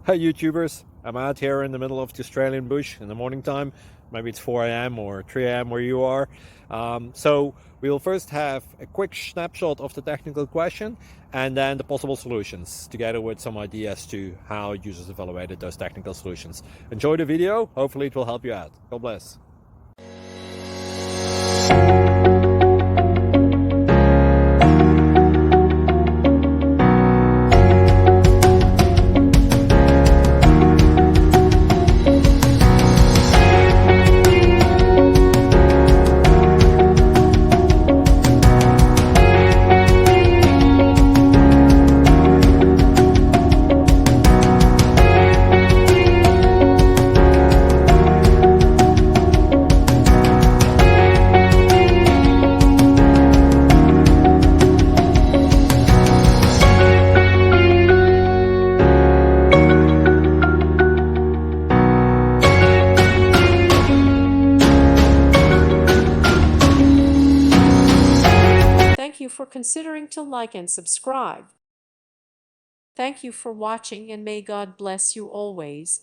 Hi YouTubers, I'm out here in the middle of the Australian bush in the morning time. Maybe it's 4 a.m. or 3 a.m. where you are. So we'll first have a quick snapshot of the technical question and then the possible solutions, together with some ideas to how users evaluated those technical solutions. Enjoy the video, hopefully it will help you out. God bless. Thank you for considering to like and subscribe. Thank you for watching, and may God bless you always.